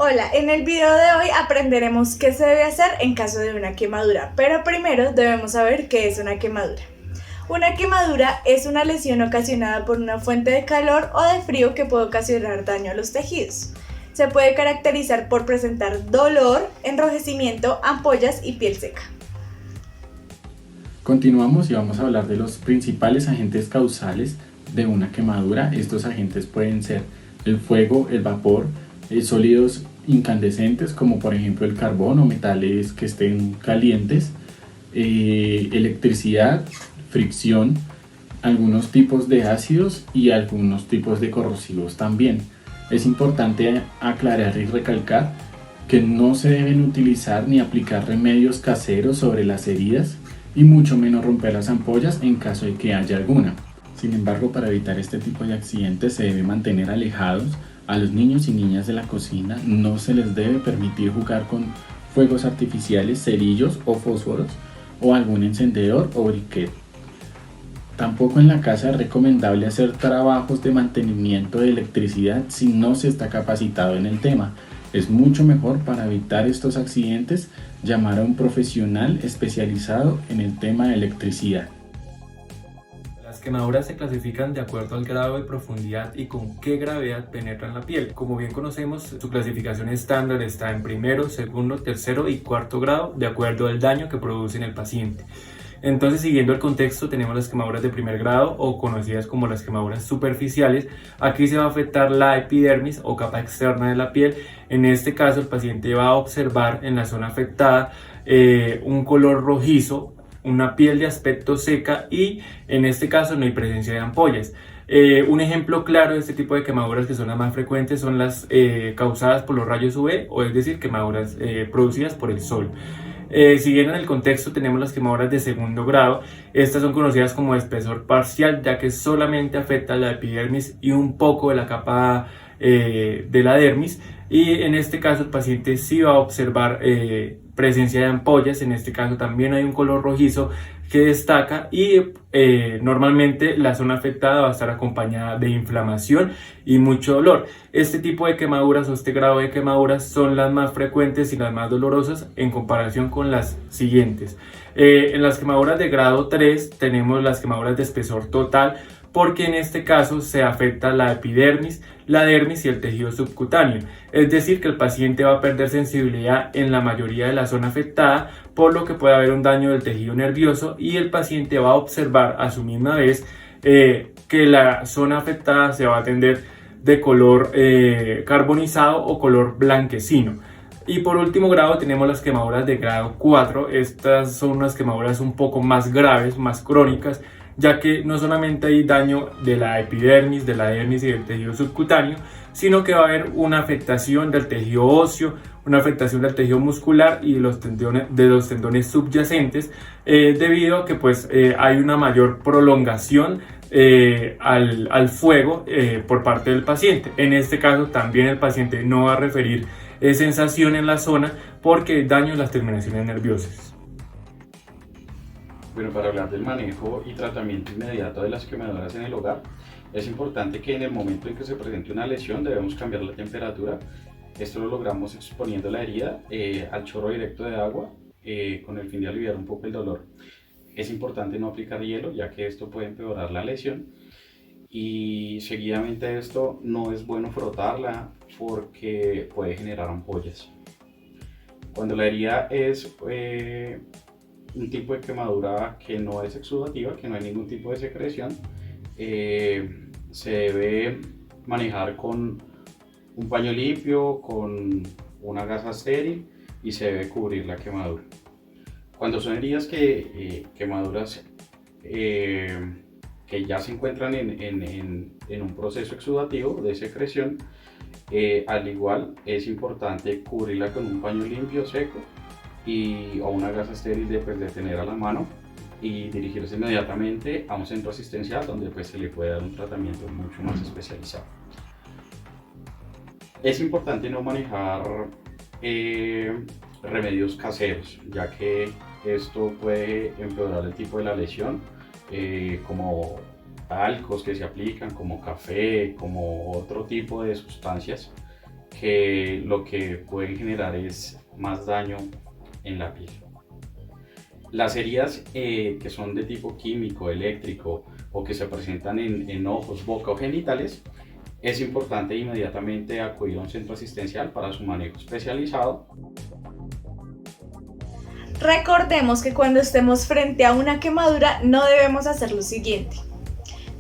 Hola, en el video de hoy aprenderemos qué se debe hacer en caso de una quemadura, pero primero debemos saber qué es una quemadura. Una quemadura es una lesión ocasionada por una fuente de calor o de frío que puede ocasionar daño a los tejidos. Se puede caracterizar por presentar dolor, enrojecimiento, ampollas y piel seca. Continuamos y vamos a hablar de los principales agentes causales de una quemadura. Estos agentes pueden ser el fuego, el vapor, sólidos incandescentes como por ejemplo el carbón o metales que estén calientes, electricidad, fricción, algunos tipos de ácidos y algunos tipos de corrosivos también. Es importante aclarar y recalcar que no se deben utilizar ni aplicar remedios caseros sobre las heridas y mucho menos romper las ampollas en caso de que haya alguna. Sin embargo, para evitar este tipo de accidentes se debe mantener alejados a los niños y niñas de la cocina. No se les debe permitir jugar con fuegos artificiales, cerillos o fósforos o algún encendedor o briquet. Tampoco en la casa es recomendable hacer trabajos de mantenimiento de electricidad si no se está capacitado en el tema. Es mucho mejor, para evitar estos accidentes, llamar a un profesional especializado en el tema de electricidad. Las quemaduras se clasifican de acuerdo al grado de profundidad y con qué gravedad penetran la piel. Como bien conocemos, su clasificación estándar está en primero, segundo, tercero y cuarto grado, de acuerdo al daño que produce en el paciente. Entonces, siguiendo el contexto, tenemos las quemaduras de primer grado o conocidas como las quemaduras superficiales. Aquí se va a afectar la epidermis o capa externa de la piel. En este caso, el paciente va a observar en la zona afectada un color rojizo, una piel de aspecto seca y en este caso no hay presencia de ampollas. Un ejemplo claro de este tipo de quemaduras, que son las más frecuentes, son las causadas por los rayos UV, o es decir, quemaduras producidas por el sol. Siguiendo en el contexto, tenemos las quemaduras de segundo grado. Estas son conocidas como de espesor parcial, ya que solamente afecta la epidermis y un poco de la capa de la dermis, y en este caso el paciente sí va a observar presencia de ampollas. En este caso también hay un color rojizo que destaca y normalmente la zona afectada va a estar acompañada de inflamación y mucho dolor. Este tipo de quemaduras o este grado de quemaduras son las más frecuentes y las más dolorosas en comparación con las siguientes. En las quemaduras de grado 3 tenemos las quemaduras de espesor total, porque en este caso se afecta la epidermis, la dermis y el tejido subcutáneo. Es decir, que el paciente va a perder sensibilidad en la mayoría de la zona afectada, por lo que puede haber un daño del tejido nervioso y el paciente va a observar a su misma vez que la zona afectada se va a tender de color carbonizado o color blanquecino. Y por último grado tenemos las quemaduras de grado 4. Estas son unas quemaduras un poco más graves, más crónicas, ya que no solamente hay daño de la epidermis, de la dermis y del tejido subcutáneo, sino que va a haber una afectación del tejido óseo, una afectación del tejido muscular y de los tendones subyacentes, debido a que hay una mayor prolongación al fuego por parte del paciente. En este caso también el paciente no va a referir sensación en la zona porque hay daño en las terminaciones nerviosas. Bueno, para hablar del manejo y tratamiento inmediato de las quemaduras en el hogar, es importante que en el momento en que se presente una lesión debemos cambiar la temperatura. Esto lo logramos exponiendo la herida al chorro directo de agua con el fin de aliviar un poco el dolor. Es importante no aplicar hielo, ya que esto puede empeorar la lesión, y seguidamente a esto no es bueno frotarla porque puede generar ampollas. Cuando la herida es un tipo de quemadura que no es exudativa, que no hay ningún tipo de secreción, se debe manejar con un paño limpio, con una gasa estéril, y se debe cubrir la quemadura. Cuando son heridas quemaduras que ya se encuentran en un proceso exudativo de secreción, al igual es importante cubrirla con un paño limpio, seco, o una gasa estéril de tener a la mano, y dirigirse inmediatamente a un centro asistencial donde se le puede dar un tratamiento mucho más especializado. Es importante no manejar remedios caseros, ya que esto puede empeorar el tipo de la lesión, como talcos que se aplican, como café, como otro tipo de sustancias que lo que pueden generar es más daño en la piel. Las heridas que son de tipo químico, eléctrico o que se presentan en ojos, boca o genitales, es importante inmediatamente acudir a un centro asistencial para su manejo especializado. Recordemos que cuando estemos frente a una quemadura no debemos hacer lo siguiente.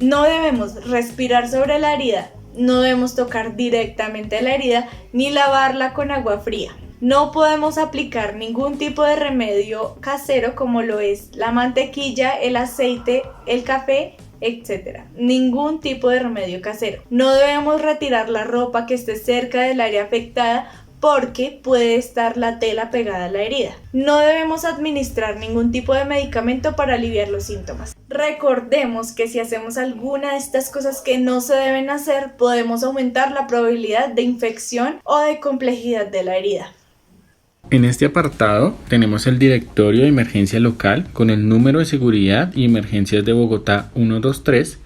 No debemos respirar sobre la herida, no debemos tocar directamente la herida ni lavarla con agua fría. No podemos aplicar ningún tipo de remedio casero como lo es la mantequilla, el aceite, el café, etc. Ningún tipo de remedio casero. No debemos retirar la ropa que esté cerca del área afectada porque puede estar la tela pegada a la herida. No debemos administrar ningún tipo de medicamento para aliviar los síntomas. Recordemos que si hacemos alguna de estas cosas que no se deben hacer, podemos aumentar la probabilidad de infección o de complejidad de la herida. En este apartado tenemos el directorio de emergencia local con el número de seguridad y emergencias de Bogotá 123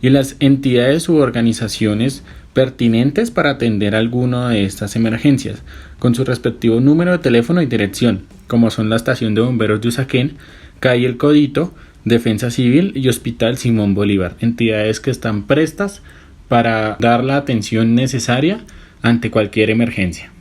y las entidades u organizaciones pertinentes para atender alguna de estas emergencias, con su respectivo número de teléfono y dirección, como son la Estación de Bomberos de Usaquén, CAI El Codito, Defensa Civil y Hospital Simón Bolívar, entidades que están prestas para dar la atención necesaria ante cualquier emergencia.